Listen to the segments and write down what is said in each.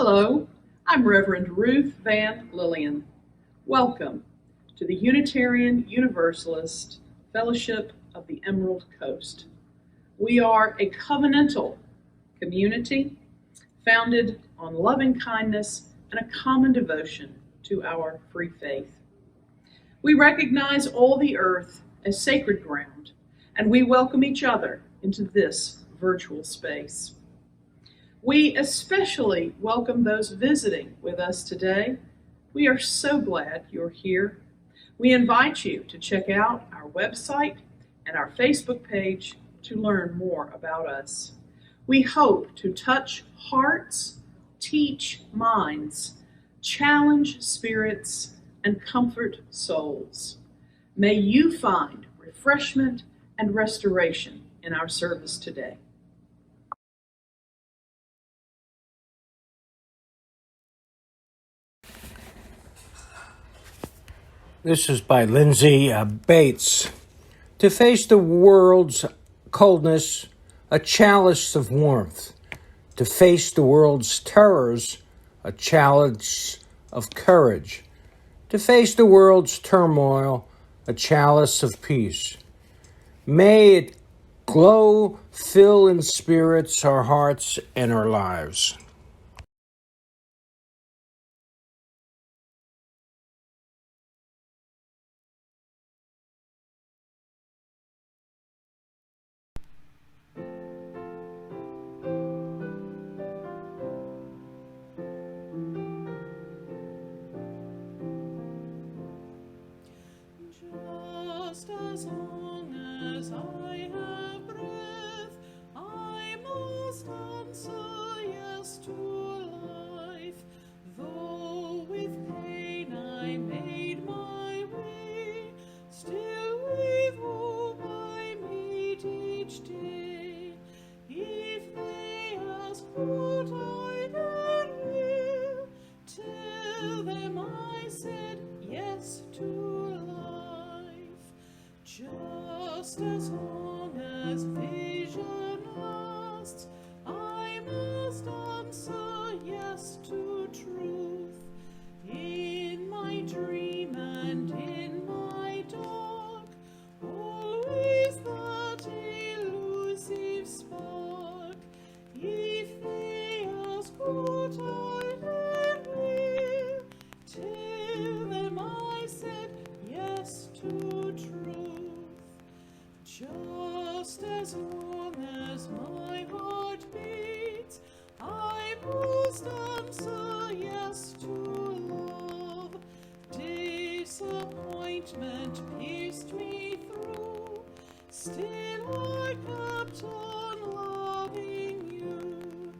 Hello, I'm Reverend Ruth Vann Lillian. Welcome to the Unitarian Universalist Fellowship of the Emerald Coast. We are a covenantal community founded on loving kindness and a common devotion to our free faith. We recognize all the earth as sacred ground, and we welcome each other into this virtual space. We especially welcome those visiting with us today. We are so glad you're here. We invite you to check out our website and our Facebook page to learn more about us. We hope to touch hearts, teach minds, challenge spirits, and comfort souls. May you find refreshment and restoration in our service today. This is by Lindsay Bates. To face the world's coldness, a chalice of warmth. To face the world's terrors, a chalice of courage. To face the world's turmoil, a chalice of peace. May it glow, fill in spirits our hearts and our lives. Just as long as I have breath, I must answer yes to life. Though with pain I made my way, still with hope I meet each day. If they ask what I can hear, tell them I said yes to life. Just as long as vision lasts, I must answer yes to truth. In my dream and in my dark, always that elusive spark. If they ask what I can hear, tell them I said yes to truth. Just as long as my heart beats, I must answer yes to love. Disappointment pierced me through, still I kept on loving you.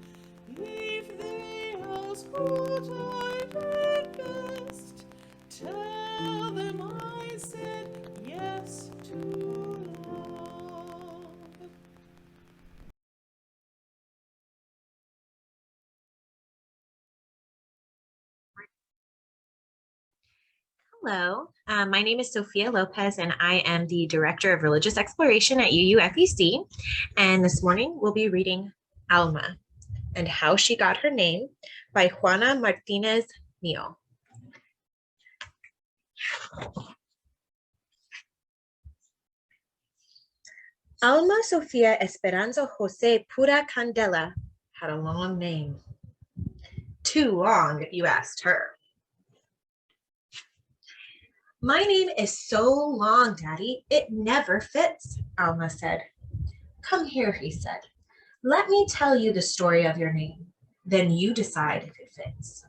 If they ask what I did best, tell them I said yes to love. Hello, my name is Sophia Lopez, and I am the Director of Religious Exploration at UUFEC. And this morning we'll be reading Alma and How She Got Her Name by Juana Martinez Neo. Alma Sofia Esperanza Jose Pura Candela had a long name. Too long, if you asked her. My name is so long, Daddy, it never fits, Alma said. Come here, he said. Let me tell you the story of your name. Then you decide if it fits.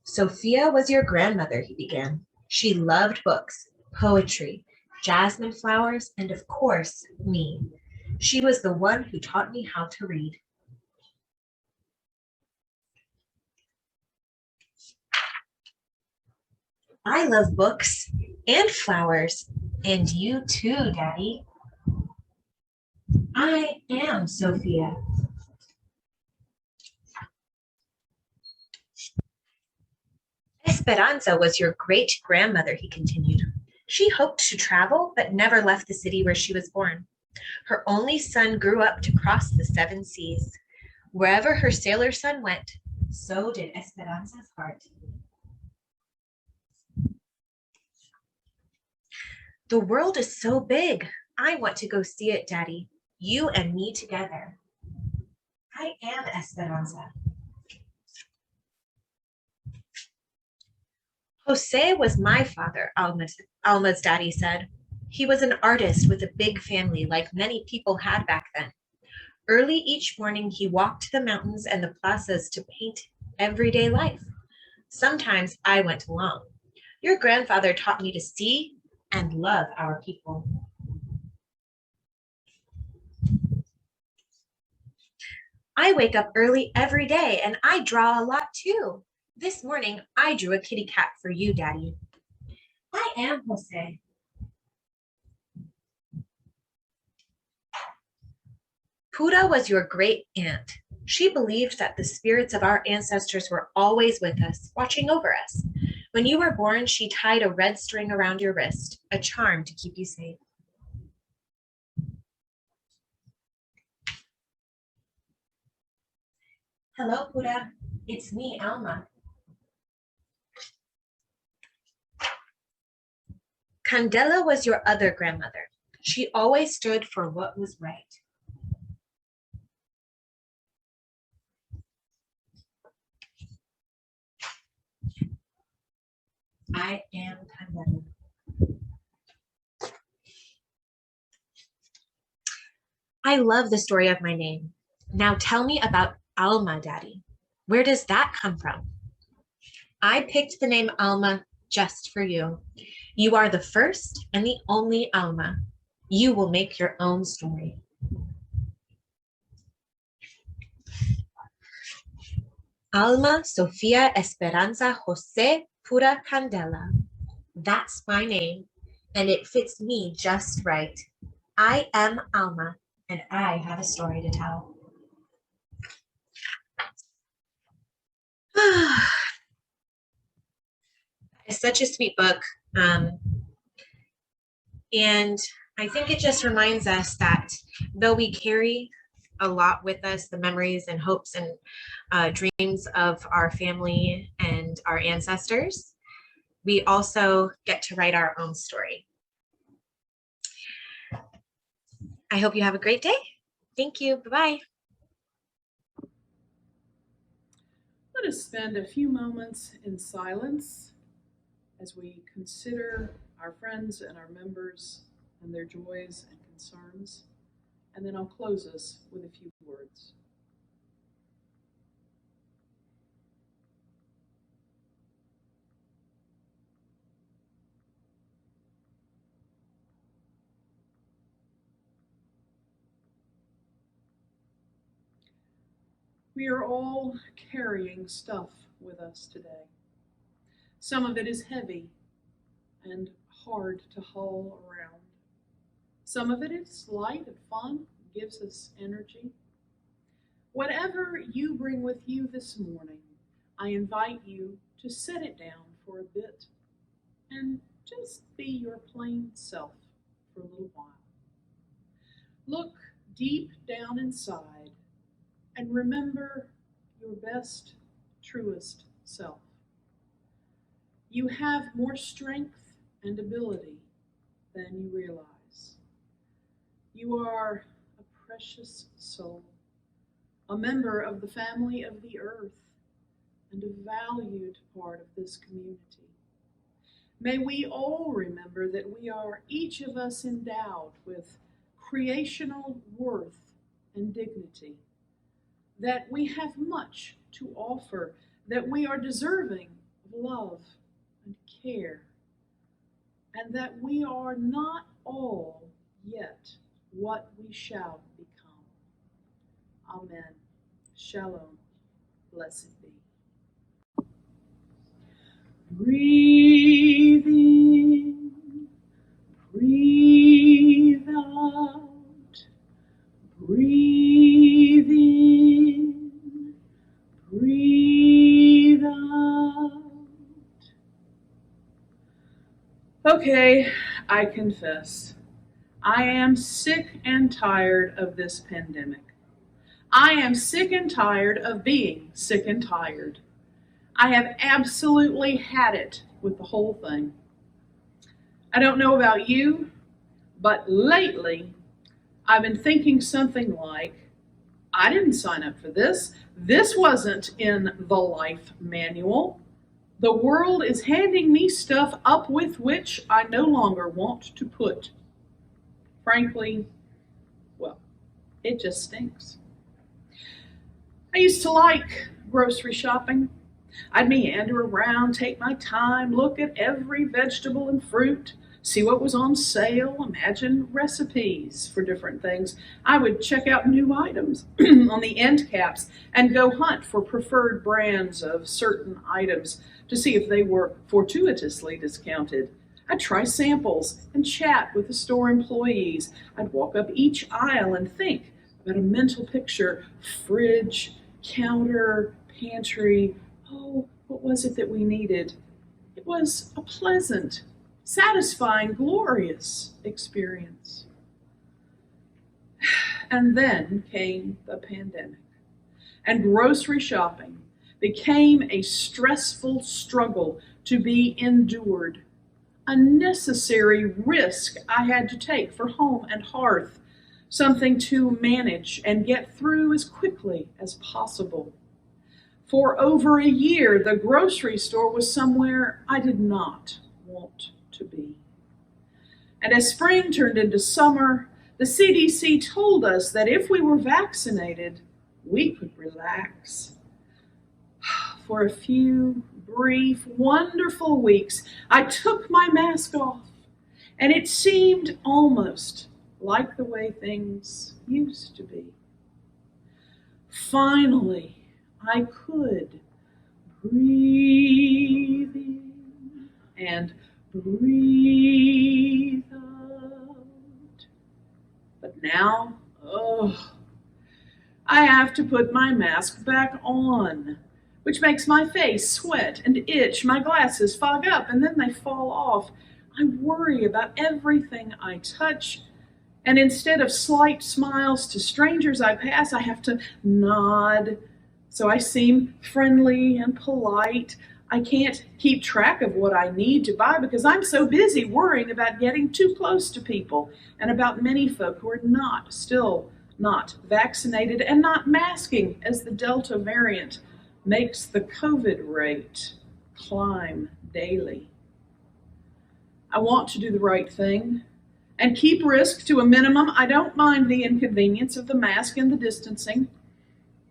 Sophia was your grandmother, he began. She loved books, poetry, jasmine flowers, and of course, me. She was the one who taught me how to read. I love books and flowers, and you too, Daddy. I am Sophia. Esperanza was your great-grandmother, he continued. She hoped to travel, but never left the city where she was born. Her only son grew up to cross the 7 seas. Wherever her sailor son went, so did Esperanza's heart. The world is so big. I want to go see it, Daddy. You and me together. I am Esperanza. Jose was my father, Alma's daddy said. He was an artist with a big family like many people had back then. Early each morning, he walked the mountains and the plazas to paint everyday life. Sometimes I went along. Your grandfather taught me to see and love our people. I wake up early every day and I draw a lot too. This morning, I drew a kitty cat for you, Daddy. I am Jose. Pura was your great aunt. She believed that the spirits of our ancestors were always with us, watching over us. When you were born, she tied a red string around your wrist, a charm to keep you safe. Hello, Pura. It's me, Alma. Candela was your other grandmother. She always stood for what was right. I am Candela. I love the story of my name. Now tell me about Alma, Daddy. Where does that come from? I picked the name Alma just for you. You are the first and the only Alma. You will make your own story. Alma Sofia Esperanza Jose Pura Candela. That's my name, and it fits me just right. I am Alma, and I have a story to tell. It's such a sweet book. And I think it just reminds us that though we carry a lot with us, the memories and hopes and dreams of our family and our ancestors, we also get to write our own story. I hope you have a great day. Thank you. Bye-bye. Let us spend a few moments in silence as we consider our friends and our members and their joys and concerns, and then I'll close us with a few words. We are all carrying stuff with us today. Some of it is heavy and hard to haul around. Some of it is light and fun, gives us energy. Whatever you bring with you this morning, I invite you to set it down for a bit and just be your plain self for a little while. Look deep down inside and remember your best, truest self. You have more strength and ability than you realize. You are a precious soul, a member of the family of the earth, and a valued part of this community. May we all remember that we are each of us endowed with creational worth and dignity, that we have much to offer, that we are deserving of love and care, and that we are not all yet what we shall become. Amen. Shalom. Blessed be. Breathe in, breathe out, breathe in, breathe out. Okay, I confess, I am sick and tired of this pandemic. I am sick and tired of being sick and tired. I have absolutely had it with the whole thing. I don't know about you, but lately I've been thinking something like, I didn't sign up for this. This wasn't in the life manual. The world is handing me stuff up with which I no longer want to put. Frankly, well, it just stinks. I used to like grocery shopping. I'd meander around, take my time, look at every vegetable and fruit, see what was on sale, imagine recipes for different things. I would check out new items on the end caps and go hunt for preferred brands of certain items to see if they were fortuitously discounted. I'd try samples and chat with the store employees. I'd walk up each aisle and think about a mental picture: fridge, counter, pantry. Oh, what was it that we needed? It was a pleasant, satisfying, glorious experience. And then came the pandemic, and grocery shopping became a stressful struggle to be endured, a necessary risk I had to take for home and hearth, something to manage and get through as quickly as possible. For over a year, the grocery store was somewhere I did not want to be. And as spring turned into summer, the CDC told us that if we were vaccinated, we could relax. For a few brief, wonderful weeks, I took my mask off, and it seemed almost like the way things used to be. Finally, I could breathe in and breathe out. But now, I have to put my mask back on, which makes my face sweat and itch, my glasses fog up, and then they fall off. I worry about everything I touch, and instead of slight smiles to strangers I pass, I have to nod so I seem friendly and polite. I can't keep track of what I need to buy because I'm so busy worrying about getting too close to people and about many folk who are still not vaccinated and not masking, as the Delta variant makes the COVID rate climb daily. I want to do the right thing and keep risk to a minimum. I don't mind the inconvenience of the mask and the distancing.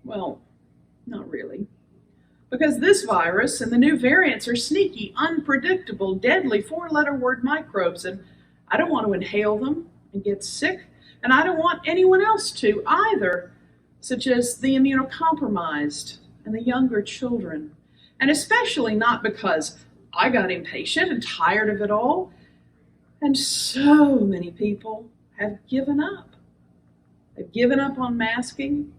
Well, not really. Because this virus and the new variants are sneaky, unpredictable, deadly four-letter word microbes, and I don't want to inhale them and get sick, and I don't want anyone else to either, such as the immunocompromised and the younger children, and especially not because I got impatient and tired of it all, and so many people have given up. They've given up on masking,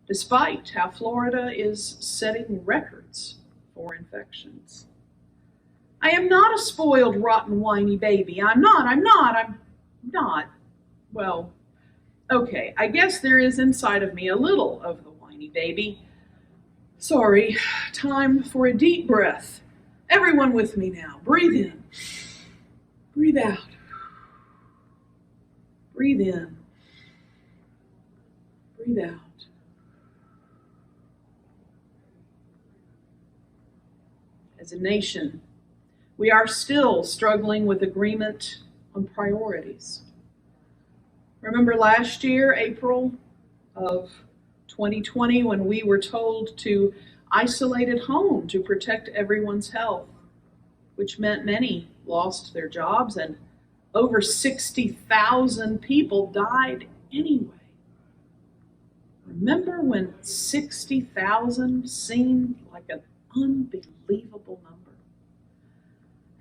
despite how Florida is setting records for infections. I am not a spoiled, rotten, whiny baby. I'm not. Well, okay, I guess there is inside of me a little of the whiny baby. Sorry, time for a deep breath. Everyone with me now. Breathe in. Breathe out. Breathe in. Breathe out. As a nation, we are still struggling with agreement on priorities. Remember last year, April of 2020, when we were told to isolate at home to protect everyone's health, which meant many lost their jobs and over 60,000 people died anyway. Remember when 60,000 seemed like an unbelievable number?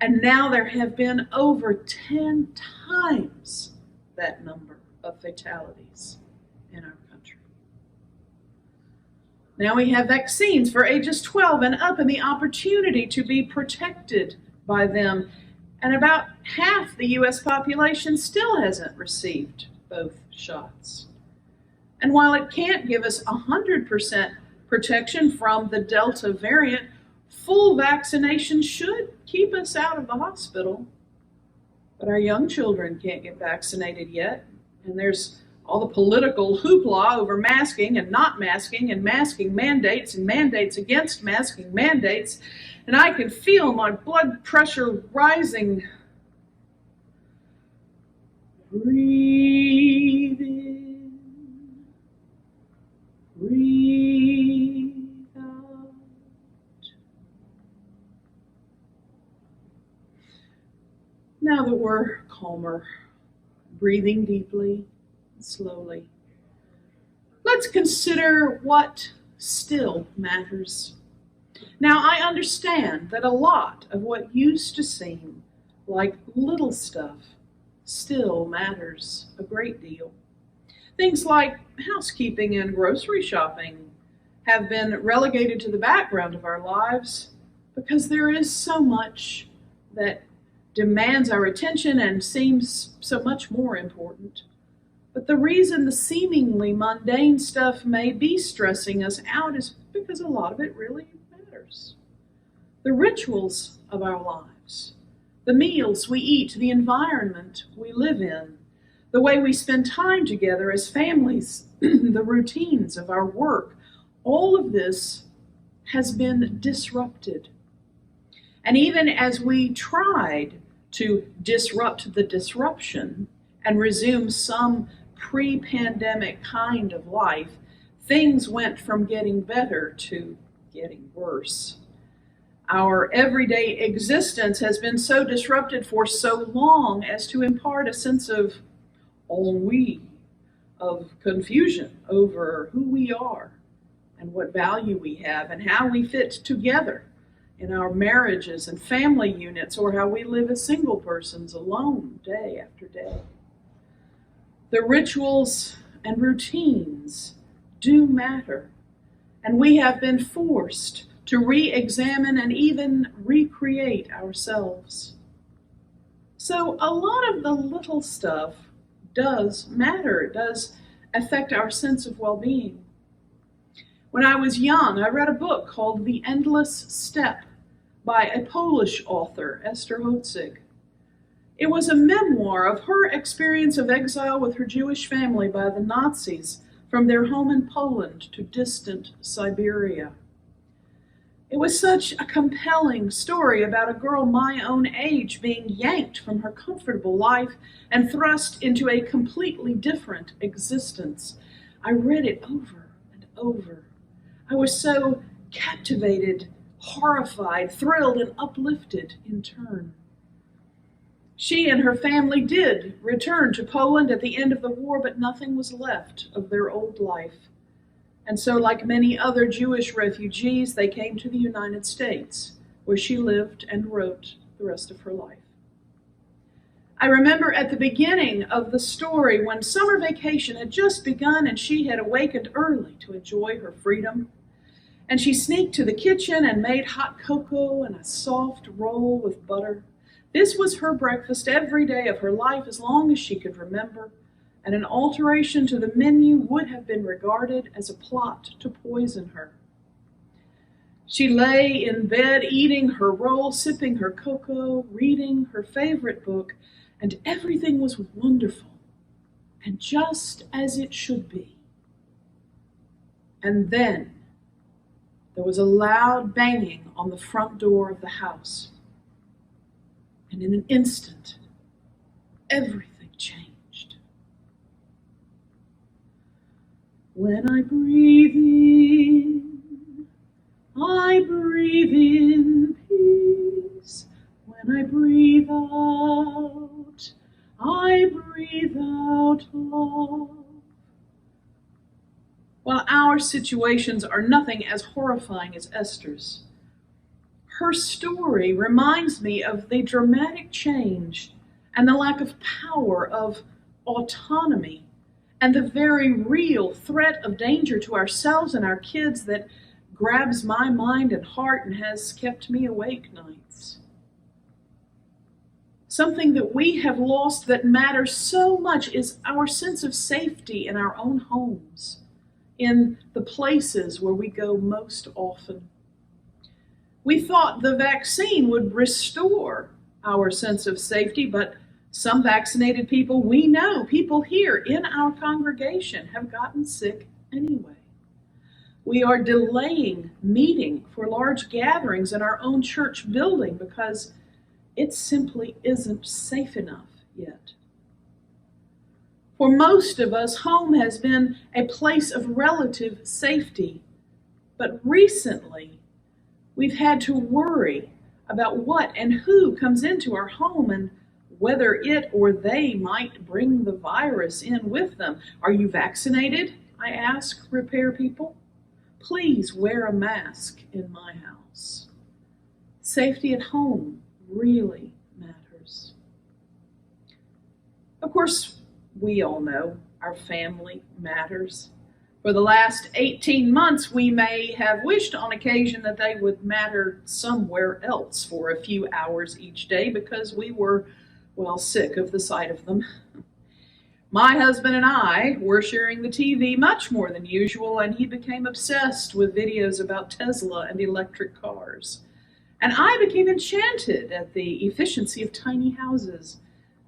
And now there have been over 10 times that number of fatalities in our country. Now we have vaccines for ages 12 and up and the opportunity to be protected by them. And about half the US population still hasn't received both shots. And while it can't give us 100% protection from the Delta variant, full vaccination should keep us out of the hospital. But our young children can't get vaccinated yet, and there's all the political hoopla over masking and not masking and masking mandates and mandates against masking mandates, and I can feel my blood pressure rising. Breathe in, breathe out. Now that we're calmer, breathing deeply and slowly, let's consider what still matters. Now, I understand that a lot of what used to seem like little stuff still matters a great deal. Things like housekeeping and grocery shopping have been relegated to the background of our lives because there is so much that demands our attention and seems so much more important. But the reason the seemingly mundane stuff may be stressing us out is because a lot of it really matters. The rituals of our lives, the meals we eat, the environment we live in, the way we spend time together as families, the routines of our work, all of this has been disrupted. And even as we tried to disrupt the disruption and resume some pre-pandemic kind of life, things went from getting better to getting worse. Our everyday existence has been so disrupted for so long as to impart a sense of ennui, of confusion over who we are and what value we have and how we fit together in our marriages and family units, or how we live as single persons alone day after day. The rituals and routines do matter, and we have been forced to re-examine and even recreate ourselves. So a lot of the little stuff does matter. It does affect our sense of well-being. When I was young, I read a book called The Endless Step by a Polish author, Esther Hotzig. It was a memoir of her experience of exile with her Jewish family by the Nazis from their home in Poland to distant Siberia. It was such a compelling story about a girl my own age being yanked from her comfortable life and thrust into a completely different existence. I read it over and over. I was so captivated, horrified, thrilled, and uplifted in turn. She and her family did return to Poland at the end of the war, but nothing was left of their old life. And so, like many other Jewish refugees, they came to the United States, where she lived and wrote the rest of her life. I remember at the beginning of the story when summer vacation had just begun and she had awakened early to enjoy her freedom. And she sneaked to the kitchen and made hot cocoa and a soft roll with butter. This was her breakfast every day of her life as long as she could remember, and an alteration to the menu would have been regarded as a plot to poison her. She lay in bed eating her roll, sipping her cocoa, reading her favorite book, and everything was wonderful and just as it should be. And then there was a loud banging on the front door of the house. And in an instant, everything changed. When I breathe in, I breathe in peace. When I breathe out, I breathe out love. While our situations are nothing as horrifying as Esther's, her story reminds me of the dramatic change and the lack of power, of autonomy, and the very real threat of danger to ourselves and our kids that grabs my mind and heart and has kept me awake nights. Something that we have lost that matters so much is our sense of safety in our own homes, in the places where we go most often. We thought the vaccine would restore our sense of safety, but some vaccinated people we know, people here in our congregation, have gotten sick anyway. We are delaying meeting for large gatherings in our own church building because it simply isn't safe enough yet. For most of us, home has been a place of relative safety, but recently we've had to worry about what and who comes into our home and whether it or they might bring the virus in with them. Are you vaccinated? I ask repair people. Please wear a mask in my house. Safety at home really matters. Of course, we all know our family matters. For the last 18 months, we may have wished on occasion that they would matter somewhere else for a few hours each day because we were, well, sick of the sight of them. My husband and I were sharing the TV much more than usual, and he became obsessed with videos about Tesla and electric cars. And I became enchanted at the efficiency of tiny houses,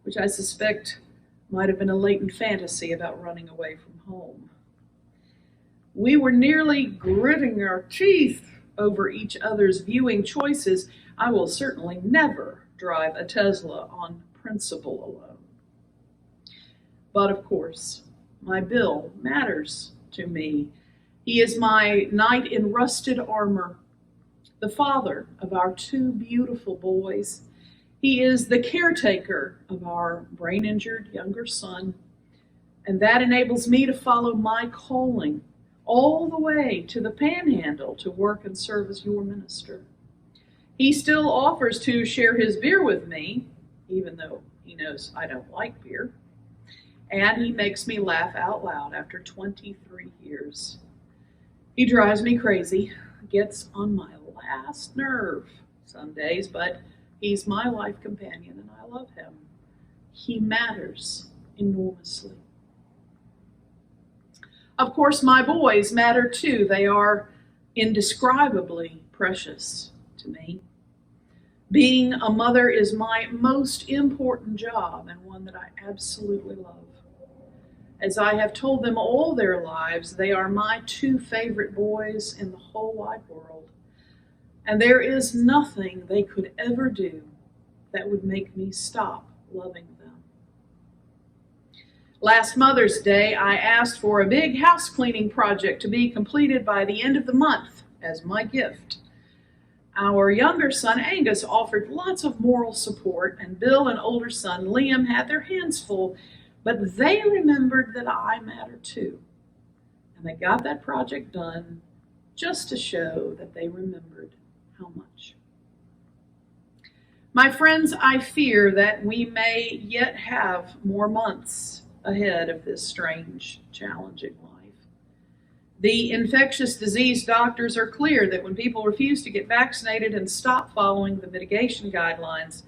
which I suspect might have been a latent fantasy about running away from home. We were nearly gritting our teeth over each other's viewing choices. I will certainly never drive a Tesla on principle alone. But of course, my Bill matters to me. He is my knight in rusted armor, the father of our two beautiful boys. He is the caretaker of our brain-injured younger son, and that enables me to follow my calling all the way to the Panhandle to work and serve as your minister. He still offers to share his beer with me, even though he knows I don't like beer, and he makes me laugh out loud after 23 years. He drives me crazy, gets on my last nerve some days, but he's my life companion and I love him. He matters enormously. Of course, my boys matter too. They are indescribably precious to me. Being a mother is my most important job and one that I absolutely love. As I have told them all their lives, they are my two favorite boys in the whole wide world. And there is nothing they could ever do that would make me stop loving them. Last Mother's Day, I asked for a big house cleaning project to be completed by the end of the month as my gift. Our younger son, Angus, offered lots of moral support, and Bill and older son, Liam, had their hands full, but they remembered that I matter too. And they got that project done just to show that they remembered how much. My friends, I fear that we may yet have more months ahead of this strange, challenging life. The infectious disease doctors are clear that when people refuse to get vaccinated and stop following the mitigation guidelines,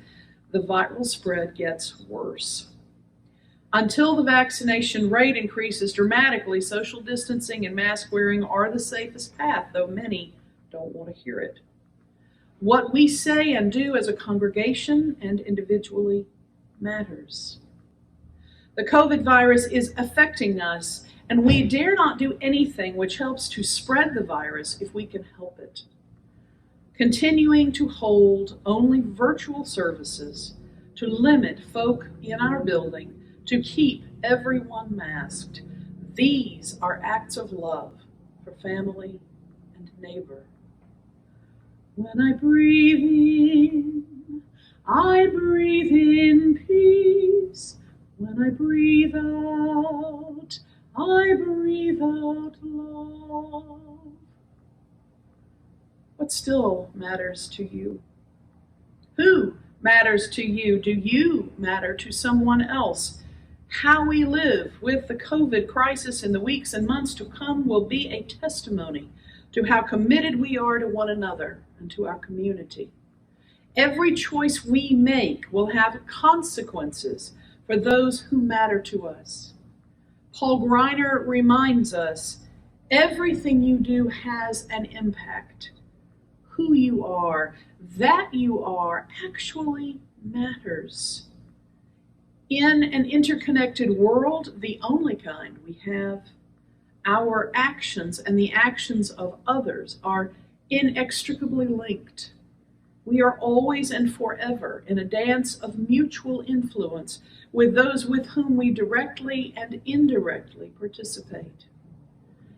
the viral spread gets worse. Until the vaccination rate increases dramatically, social distancing and mask wearing are the safest path, though many don't want to hear it. What we say and do as a congregation and individually matters. The COVID virus is affecting us, and we dare not do anything which helps to spread the virus if we can help it. Continuing to hold only virtual services, to limit folk in our building, to keep everyone masked, these are acts of love for family and neighbor. When I breathe in, I breathe in peace. When I breathe out, I breathe out love. What still matters to you? Who matters to you? Do you matter to someone else? How we live with the COVID crisis in the weeks and months to come will be a testimony to how committed we are to one another and to our community. Every choice we make will have consequences for those who matter to us. Paul Greiner reminds us, everything you do has an impact. Who you are, that you are, actually matters. In an interconnected world, the only kind we have, our actions and the actions of others are inextricably linked. We are always and forever in a dance of mutual influence with those with whom we directly and indirectly participate.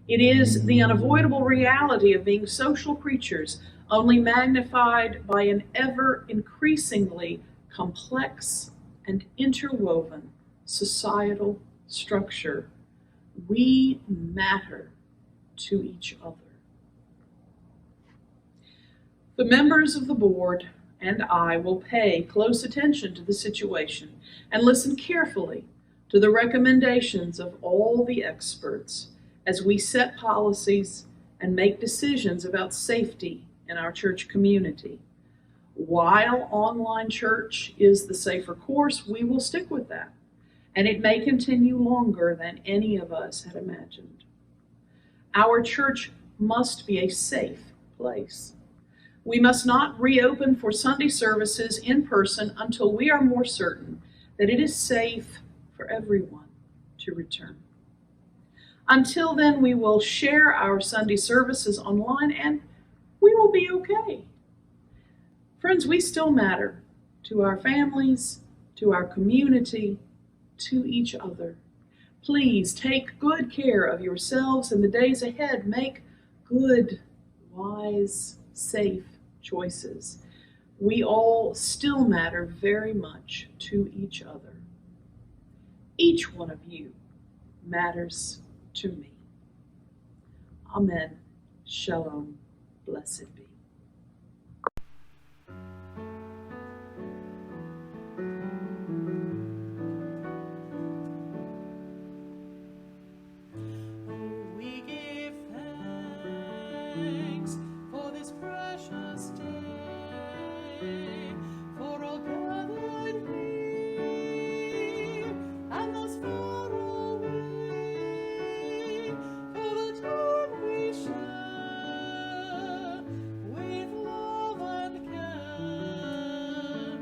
It is the unavoidable reality of being social creatures, only magnified by an ever increasingly complex and interwoven societal structure. We matter to each other. The members of the board and I will pay close attention to the situation and listen carefully to the recommendations of all the experts as we set policies and make decisions about safety in our church community. While online church is the safer course, we will stick with that, and it may continue longer than any of us had imagined. Our church must be a safe place. We must not reopen for Sunday services in person until we are more certain that it is safe for everyone to return. Until then, we will share our Sunday services online and we will be okay. Friends, we still matter to our families, to our community, to each other. Please take good care of yourselves in the days ahead. Make good, wise, safe choices. We all still matter very much to each other. Each one of you matters to me. Amen. Shalom. Blessed be. We give thanks for this precious day, for all gathered here and those far away, for the time we share with love and care.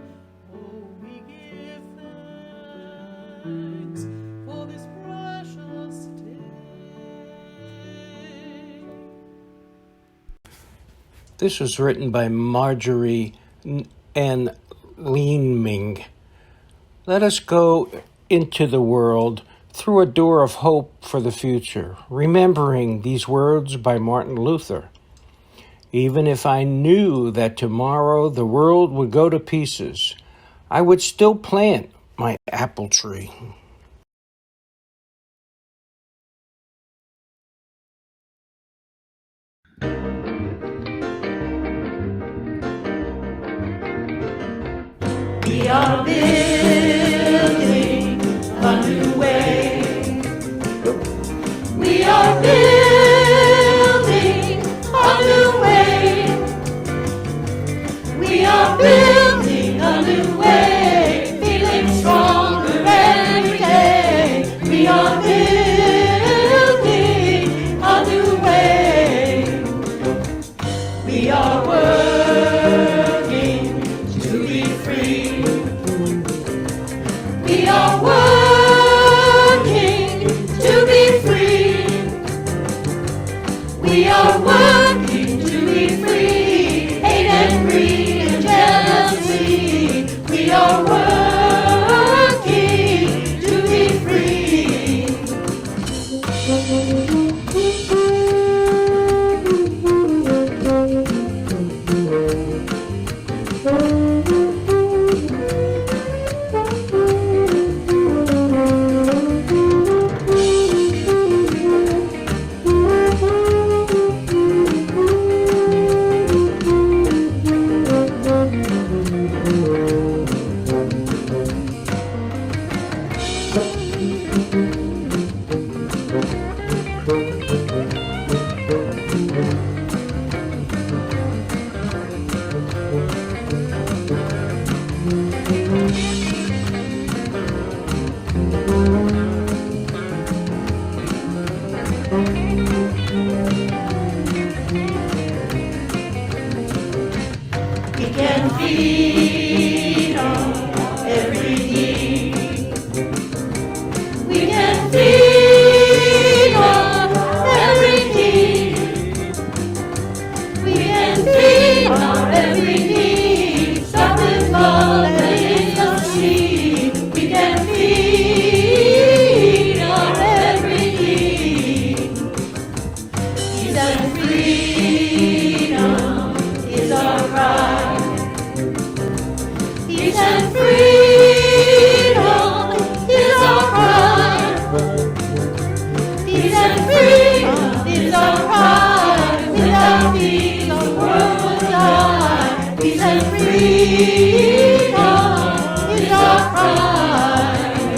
Oh, we give thanks for this precious day. This was written by Marjorie and Leeming. Let us go into the world through a door of hope for the future, remembering these words by Martin Luther. Even if I knew that tomorrow the world would go to pieces, I would still plant my apple tree. We are building a new way. We are building a new way. We are building a new way. Feeling stronger every day. We are building a new way. We are working to be free. We are working to be free. We are working to be free. Hate and greed and jealousy. We are working to be free. feed on every need. We can feed on every need. We can feed on every need. Start with love and in the seed. We can feed on every need. Peace and freedom is our cry. Peace and freedom is our cry. Peace and freedom is our cry. Without peace, the world will die. Peace and freedom is our cry.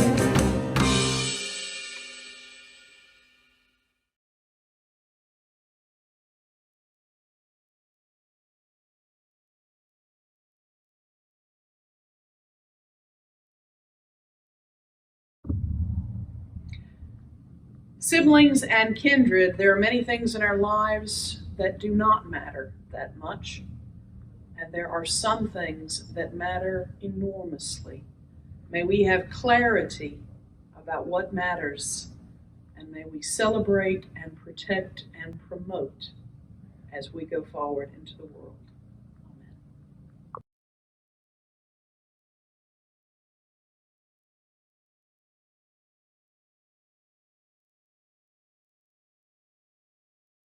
Siblings and kindred, there are many things in our lives that do not matter that much, and there are some things that matter enormously. May we have clarity about what matters, and may we celebrate and protect and promote as we go forward into the world.